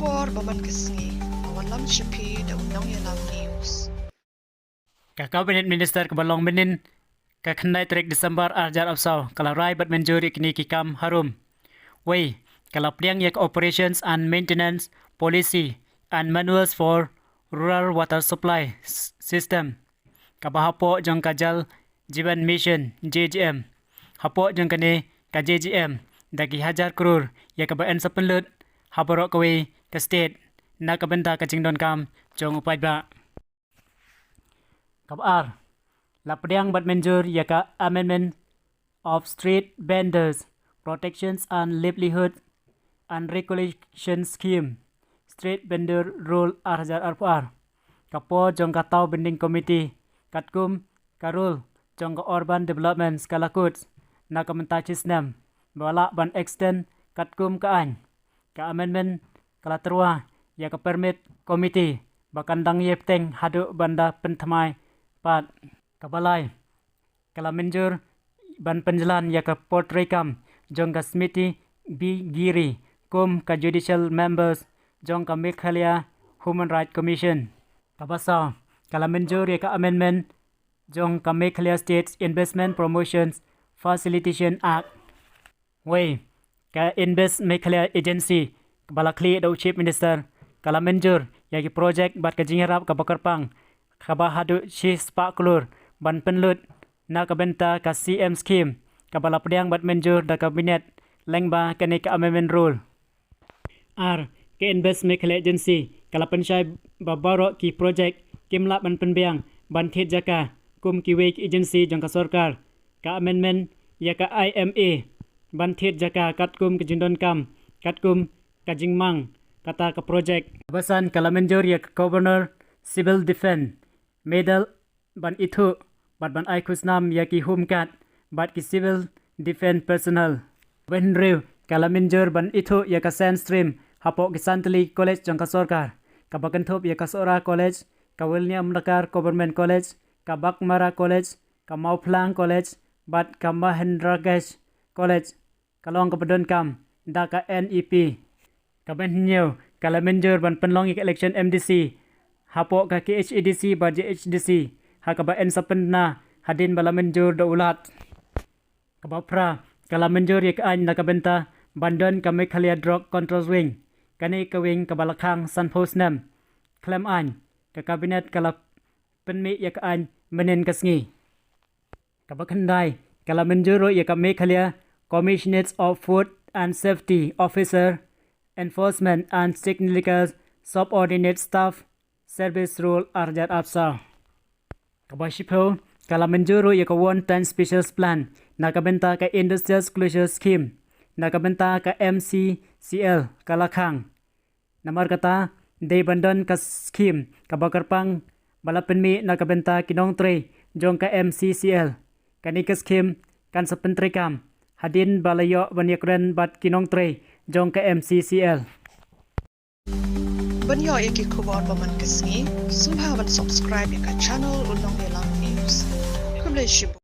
kubor baman kesngi awalam shipi da undang yalam news. Cabinet Minister Kebalong Benin ka 9tarik Desember arjar absau kala rai bat Mynjur ikni kikam harum. Wei kala pliang yak operations and maintenance policy and manuals for rural water supply system. Kabahapo jong kajal Jiban Mission JGM. Hapo jong kane ka JGM dagi 1,000 crore ya kabaan sa penlut habarok kawe ka state na kabenta ka jingdon kam jong upai ba. Kabar Lapdiang bat Mynjur ya ka amendment of street vendors protections and livelihood and regulation scheme street vendor rule RJRPR kapo jong katau bending committee katkum karul jong ka urban development skalakut na kamentacis nam bala ban extend katkum kaan ka amendment kala terua ya ka permit committee bakandang yepteng hadu banda penthamai pat kabalai kala Mynjur ban penjalan ya ka port rekam jong ka smiti bi giri kum ka judicial members jong ka Meghalaya Human Rights Commission kabasa kala Mynjur ya ka amendment jong ka Meghalaya State Investment Promotions Facilitation Act Wei ka Invest Meghalaya Agency balakli do Chief Minister kala Mynjur ya ki project bat ka jingharap ka bakarpang kabahadu shi spaklur ban penlut na kabenta ka CM scheme kabala pediang bat Mynjur da kabinet lengba kene ka amendment rule R ke Invest Meghalaya Agency kala pensai babaro ki project kimla ban penbiang ban thet jaka kum ki wek agency jong ka sarkar ka amendment ya ka IMA ban thet jaka katkum ke jindon kam katkum ka jingmang kata ka project basan kala Mynjur ya ka governor civil defense medal ban itu bat ban aikusnam ya ki humkat bat ki civil defense personnel wenrew kala Mynjur ban itu ya ka sandstream hapo ki santli college jong ka sarkar ka bakanthop ya ka sora college ka William Nakar government college ka Bakmara college ka Mauplang college bat ka Mahendra Gash college kalong ka Badon kam da ka NEP ka benhnyeu kala Mynjur ban penlong ik election MDC hapo ka KHADC ba JHDC hakaba en sapenna hadin bala Mynjur do ulat kabapra kala Mynjur yak an nakabenta bandon ka Meghalaya drug control wing kani ka wing ka balakhang sanpos nam klem an ka kabinet kala penmi yak an menen kasngi kabakhandai kala Mynjur yak ka Meghalaya Commissioners of Food and Safety Officer Enforcement and Technical Subordinate Staff Service Rule Arjat Absa kabashipo kala Mynjur ya ka one-time special plan nakabenta ka Industrial Closure Scheme nakabenta ka MCCL kalakhang namar kata de bandon ka scheme kabakarpang balapenmi nakabenta kinong tre jong ka MCCL kani ka scheme kan sa pentrikam hadin balayo banyakren bat kinong tre jong ka MCCL Banyo iki kubor baman kesngi, subhawan subscribe ya ka channel undang yalam news. Kumle shibu.